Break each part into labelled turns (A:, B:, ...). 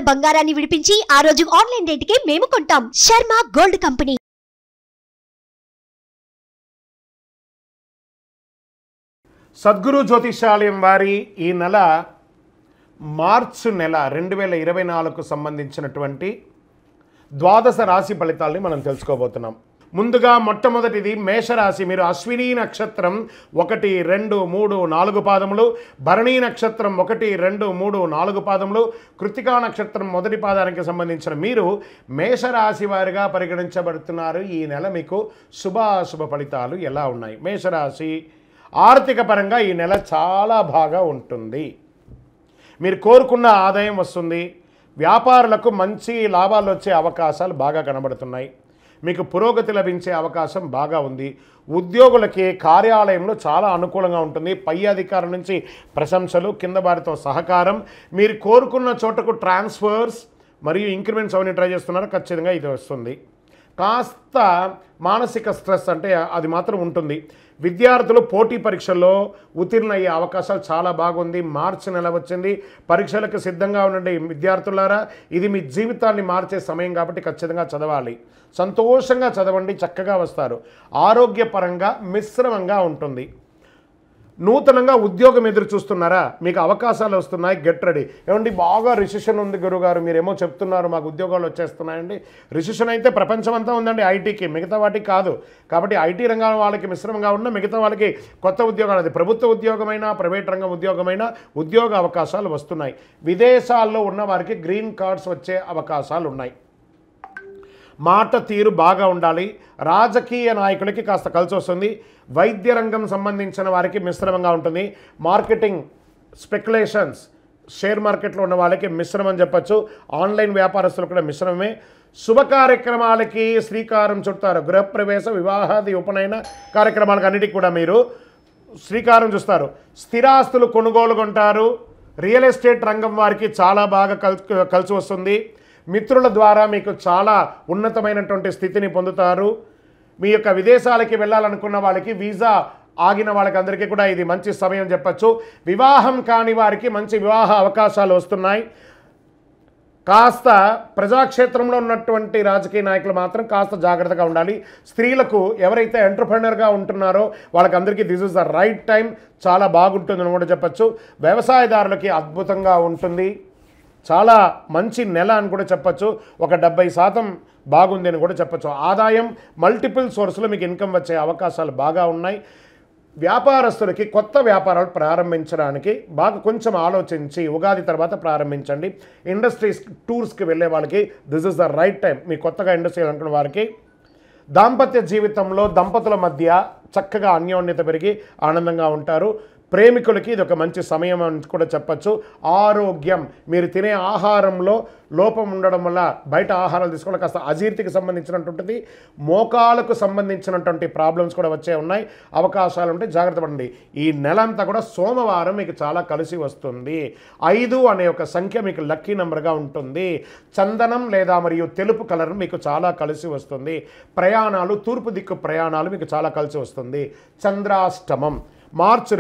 A: ఉన్న బంగారాన్ని విడిపించి ఆ రోజు ఆన్లైన్ రేటుకే మేము కొంటాం. Sharma gold company.
B: సద్గురు జ్యోతిషాలయం వారి ఈ నెల మార్చి నెల 2024కు సంబంధించినటువంటి ద్వాదశ రాశి ఫలితాలని మనం తెలుసుకోబోతున్నాం. ముందుగా మొట్టమొదటిది మేషరాశి. మీరు అశ్విని నక్షత్రం 1, 2, 3, 4 పాదములు, భరణీ నక్షత్రం 1, 2, 3, 4 పాదములు, కృత్తికా నక్షత్రం మొదటి పాదానికి సంబంధించిన మీరు మేషరాశి వారిగా పరిగణించబడుతున్నారు. ఈ నెల మీకు శుభాశుభ ఫలితాలు ఎలా ఉన్నాయి? మేషరాశి ఆర్థిక పరంగా ఈ నెల చాలా బాగా ఉంటుంది. మీరు కోరుకున్న ఆదాయం వస్తుంది. వ్యాపారులకు మంచి లాభాలు వచ్చే అవకాశాలు బాగా కనబడుతున్నాయి. మీకు పురోగతి లభించే అవకాశం బాగా ఉంది. ఉద్యోగులకి కార్యాలయంలో చాలా అనుకూలంగా ఉంటుంది. పై అధికారుల నుంచి ప్రశంసలు, కింద వారితో సహకారం, మీరు కోరుకున్న చోటకు ట్రాన్స్ఫర్స్ మరియు ఇంక్రిమెంట్స్ అవన్నీ ట్రై చేస్తున్నారు, ఖచ్చితంగా ఇది వస్తుంది. కాస్త మానసిక స్ట్రెస్ అంటే అది మాత్రం ఉంటుంది. విద్యార్థులు పోటీ పరీక్షల్లో ఉత్తీర్ణ అయ్యే అవకాశాలు చాలా బాగుంది. మార్చి నెల వచ్చింది. పరీక్షలకు సిద్ధంగా ఉండండి విద్యార్థులారా. ఇది మీ జీవితాన్ని మార్చే సమయం కాబట్టి ఖచ్చితంగా చదవాలి. సంతోషంగా చదవండి, చక్కగా వస్తారు. ఆరోగ్యపరంగా మిశ్రమంగా ఉంటుంది. నూతనంగా ఉద్యోగం ఎదురు చూస్తున్నారా? మీకు అవకాశాలు వస్తున్నాయి, గెట్ రెడీ. ఏమండి బాగా రిసెషన్ ఉంది గురుగారు, మీరేమో చెప్తున్నారు మాకు ఉద్యోగాలు వచ్చేస్తున్నాయండి. రిసెషన్ అయితే ప్రపంచం అంతా ఉందండి ఐటీకి, మిగతా వాటికి కాదు. కాబట్టి ఐటీ రంగం వాళ్ళకి మిశ్రమంగా ఉన్న, మిగతా వాళ్ళకి కొత్త ఉద్యోగాలు, అది ప్రభుత్వ ఉద్యోగమైనా ప్రైవేట్ రంగం ఉద్యోగమైనా ఉద్యోగ అవకాశాలు వస్తున్నాయి. విదేశాల్లో ఉన్న వారికి గ్రీన్ కార్డ్స్ వచ్చే అవకాశాలు ఉన్నాయి. మాట తీరు బాగా ఉండాలి. రాజకీయ నాయకులకి కాస్త కలిసి వస్తుంది. వైద్య రంగం సంబంధించిన వారికి మిశ్రమంగా ఉంటుంది. మార్కెటింగ్, స్పెక్యులేషన్స్, షేర్ మార్కెట్లో ఉన్న వాళ్ళకి మిశ్రమం చెప్పచ్చు. ఆన్లైన్ వ్యాపారస్తులు కూడా మిశ్రమమే. శుభ కార్యక్రమాలకి శ్రీకారం చుడతారు. గృహప్రవేశ, వివాహాది, ఉపనయన కార్యక్రమాలకు అన్నిటికీ కూడా మీరు శ్రీకారం చూస్తారు. స్థిరాస్తులు కొనుగోలు కొంటారు. రియల్ ఎస్టేట్ రంగం వారికి చాలా బాగా కలిసి వస్తుంది. మిత్రుల ద్వారా మీకు చాలా ఉన్నతమైనటువంటి స్థితిని పొందుతారు. మీ యొక్క విదేశాలకి వెళ్ళాలనుకున్న వాళ్ళకి, వీసా ఆగిన వాళ్ళకి అందరికీ కూడా ఇది మంచి సమయం చెప్పచ్చు. వివాహం కాని వారికి మంచి వివాహ అవకాశాలు వస్తున్నాయి. కాస్త ప్రజాక్షేత్రంలో ఉన్నటువంటి రాజకీయ నాయకులు మాత్రం కాస్త జాగ్రత్తగా ఉండాలి. స్త్రీలకు ఎవరైతే ఎంటర్‌ప్రెన్యూర్‌గా ఉంటున్నారో వాళ్ళకందరికీ this is the right time, చాలా బాగుంటుందని కూడా చెప్పచ్చు. వ్యవసాయదారులకి అద్భుతంగా ఉంటుంది. చాలా మంచి నెల అని కూడా చెప్పచ్చు. ఒక 70% బాగుంది అని కూడా చెప్పచ్చు. ఆదాయం మల్టిపుల్ సోర్స్లో మీకు ఇన్కమ్ వచ్చే అవకాశాలు బాగా ఉన్నాయి. వ్యాపారస్తులకి కొత్త వ్యాపారాలు ప్రారంభించడానికి బాగా కొంచెం ఆలోచించి ఉగాది తర్వాత ప్రారంభించండి. ఇండస్ట్రీస్, టూర్స్కి వెళ్ళే వాళ్ళకి this is the right time. మీ కొత్తగా ఇండస్ట్రీ అనుకున్న వారికి దాంపత్య జీవితంలో దంపతుల మధ్య చక్కగా అన్యోన్యత పెరిగి ఆనందంగా ఉంటారు. ప్రేమికులకి ఇది ఒక మంచి సమయం అని కూడా చెప్పచ్చు. ఆరోగ్యం, మీరు తినే ఆహారంలో లోపం ఉండడం వల్ల బయట ఆహారాలు తీసుకోవడం కాస్త అజీర్తికి సంబంధించినటువంటిది, మోకాలకు సంబంధించినటువంటి ప్రాబ్లమ్స్ కూడా వచ్చే ఉన్నాయి. అవకాశాలు ఉంటే జాగ్రత్త పడండి. ఈ నెలంతా కూడా సోమవారం మీకు చాలా కలిసి వస్తుంది. 5 అనే ఒక సంఖ్య మీకు లక్కీ నెంబర్గా ఉంటుంది. చందనం లేదా మరియు తెలుపు కలర్ మీకు చాలా కలిసి వస్తుంది. ప్రయాణాలు, తూర్పు దిక్కు ప్రయాణాలు మీకు చాలా కలిసి వస్తుంది. చంద్రాష్టమం మార్చి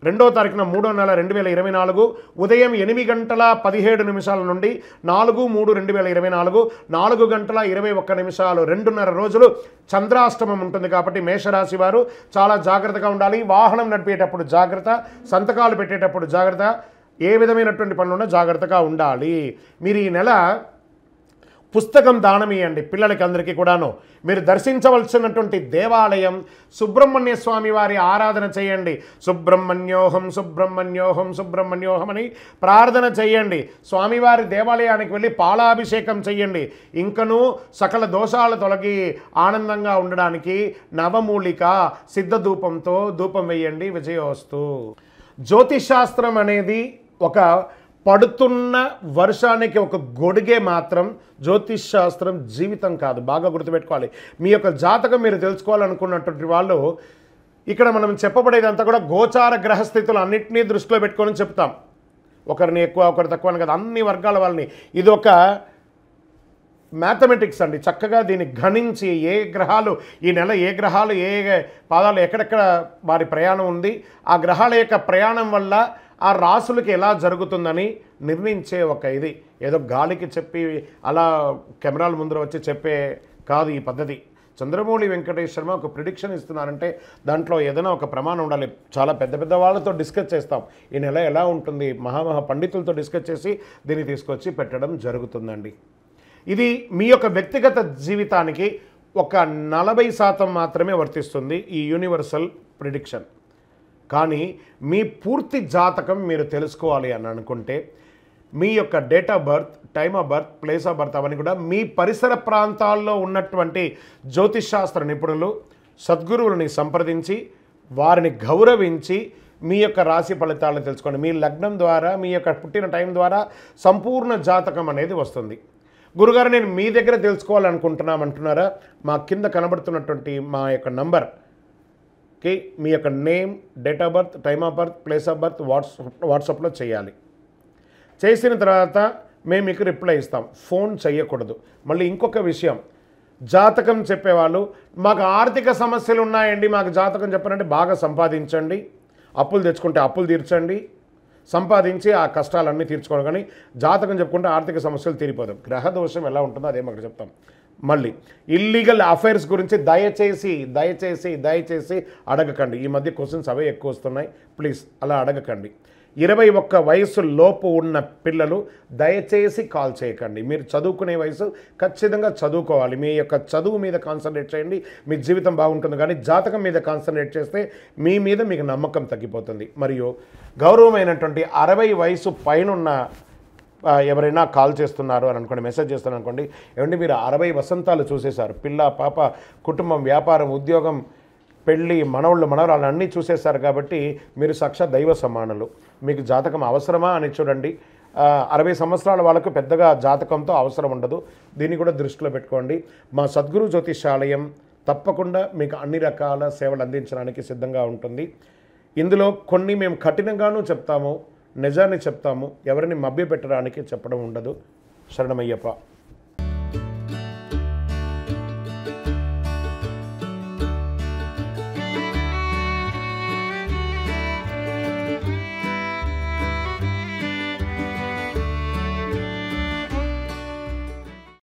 B: 2వ తారీఖున 3వ నెల 2024 ఉదయం 8:17 నుండి 4/3/2024 4:21 2:30 రోజులు చంద్రాష్టమం ఉంటుంది. కాబట్టి మేషరాశి వారు చాలా జాగ్రత్తగా ఉండాలి. వాహనం నడిపేటప్పుడు జాగ్రత్త, సంతకాలు పెట్టేటప్పుడు జాగ్రత్త, ఏ విధమైనటువంటి పనులున్నా జాగ్రత్తగా ఉండాలి. మీరు ఈ నెల పుస్తకం దానం ఇవ్వండి పిల్లలకి అందరికీ కూడాను. మీరు దర్శించవలసినటువంటి దేవాలయం సుబ్రహ్మణ్య స్వామి వారి ఆరాధన చేయండి. సుబ్రహ్మణ్యోహం సుబ్రహ్మణ్యోహం సుబ్రహ్మణ్యోహం అని ప్రార్థన చేయండి. స్వామివారి దేవాలయానికి వెళ్ళి పాలాభిషేకం చేయండి. ఇంకనూ సకల దోషాలు తొలగి ఆనందంగా ఉండడానికి నవమూలిక సిద్ధధూపంతో ధూపం వేయండి. విజయోస్తు. జ్యోతిషాస్త్రం అనేది ఒక పడుతున్న వర్షానికి ఒక గొడుగే మాత్రం. జ్యోతిష్ శాస్త్రం జీవితం కాదు, బాగా గుర్తుపెట్టుకోవాలి. మీ యొక్క జాతకం మీరు తెలుసుకోవాలనుకున్నటువంటి వాళ్ళు ఇక్కడ మనం చెప్పబడేదంతా కూడా గోచార గ్రహస్థితులు అన్నింటినీ దృష్టిలో పెట్టుకొని చెప్తాం. ఒకరిని ఎక్కువ ఒకరు తక్కువ అని కదా, అన్ని వర్గాల వాళ్ళని. ఇది ఒక మ్యాథమెటిక్స్ అండి. చక్కగా దీన్ని గణించి ఏ గ్రహాలు ఈ నెల, ఏ గ్రహాలు ఏ పాదాలు ఎక్కడెక్కడ వారి ప్రయాణం ఉంది, ఆ గ్రహాల యొక్క ప్రయాణం వల్ల ఆ రాసులకి ఎలా జరుగుతుందని నిర్ణయించే ఒక ఇది. ఏదో గాలికి చెప్పి అలా కెమెరాల ముందర వచ్చి చెప్పే కాదు ఈ పద్ధతి. చంద్రమౌళి వెంకటేష్ శర్మ ఒక ప్రిడిక్షన్ ఇస్తున్నారంటే దాంట్లో ఏదైనా ఒక ప్రమాణం ఉండాలి. చాలా పెద్ద పెద్ద వాళ్ళతో డిస్కస్ చేస్తాం, ఈ నెల ఎలా ఉంటుంది, మహామహా పండితులతో డిస్కస్ చేసి దీన్ని తీసుకొచ్చి పెట్టడం జరుగుతుందండి. ఇది మీ యొక్క వ్యక్తిగత జీవితానికి ఒక 40% మాత్రమే వర్తిస్తుంది ఈ యూనివర్సల్ ప్రిడిక్షన్. కానీ మీ పూర్తి జాతకం మీరు తెలుసుకోవాలి అని అనుకుంటే మీ యొక్క date of birth, time of birth, place of birth అవన్నీ కూడా మీ పరిసర ప్రాంతాల్లో ఉన్నటువంటి జ్యోతిషాస్త్ర నిపుణులు, సద్గురువులని సంప్రదించి వారిని గౌరవించి మీ యొక్క రాశి ఫలితాలను తెలుసుకోండి. మీ లగ్నం ద్వారా, మీ యొక్క పుట్టిన టైం ద్వారా సంపూర్ణ జాతకం అనేది వస్తుంది. గురుగారు నేను మీ దగ్గర తెలుసుకోవాలనుకుంటున్నామంటున్నారా? మా కింద కనబడుతున్నటువంటి మా యొక్క నంబర్కి మీ యొక్క name, date of birth, time of birth, place of birth వాట్సాప్లో చేయాలి. చేసిన తర్వాత మేము మీకు రిప్లై ఇస్తాం. ఫోన్ చేయకూడదు. మళ్ళీ ఇంకొక విషయం, జాతకం చెప్పేవాళ్ళు మాకు ఆర్థిక సమస్యలు ఉన్నాయండి, మాకు జాతకం చెప్పారంటే బాగా సంపాదించండి, అప్పులు తెచ్చుకుంటే అప్పులు తీర్చండి, సంపాదించి ఆ కష్టాలన్నీ తీర్చుకోవడం. కానీ జాతకం చెప్పుకుంటే ఆర్థిక సమస్యలు తీరిపోదాం. గ్రహ దోషం ఎలా ఉంటుందో అదే మాకు చెప్తాం. మళ్ళీ ఇల్లీగల్ అఫైర్స్ గురించి దయచేసి దయచేసి దయచేసి అడగకండి. ఈ మధ్య క్వశ్చన్స్ అవే ఎక్కువ వస్తున్నాయి. ప్లీజ్ అలా అడగకండి. 21 వయసు లోపు ఉన్న పిల్లలు దయచేసి కాల్ చేయకండి. మీరు చదువుకునే వయసు ఖచ్చితంగా చదువుకోవాలి. మీ యొక్క చదువు మీద కాన్సన్ట్రేట్ చేయండి, మీ జీవితం బాగుంటుంది. కానీ జాతకం మీద కాన్సన్ట్రేట్ చేస్తే మీ మీద మీకు నమ్మకం తగ్గిపోతుంది. మరియు గౌరవమైనటువంటి 60 వయసు పైనున్న ఎవరైనా కాల్ చేస్తున్నారు అని అనుకోండి, మెసేజ్ చేస్తున్నారు అనుకోండి, ఏమంటే మీరు 60 వసంతాలు చూసేశారు, పిల్ల పాప, కుటుంబం, వ్యాపారం, ఉద్యోగం, పెళ్ళి, మనవళ్ళు, మనవరాలు అన్నీ చూసేశారు. కాబట్టి మీరు సాక్షాత్ దైవ సమానులు. మీకు జాతకం అవసరమా అని చూడండి. 60 సంవత్సరాల వాళ్ళకు పెద్దగా జాతకంతో అవసరం ఉండదు. దీన్ని కూడా దృష్టిలో పెట్టుకోండి. మా సద్గురు జ్యోతిషాలయం తప్పకుండా మీకు అన్ని రకాల సేవలు అందించడానికి సిద్ధంగా ఉంటుంది. ఇందులో కొన్ని మేము కఠినంగానూ చెప్తాము, నిజాన్ని చెప్తాము, ఎవరిని మభ్యపెట్టడానికి చెప్పడం ఉండదు. శరణమయ్యప్ప.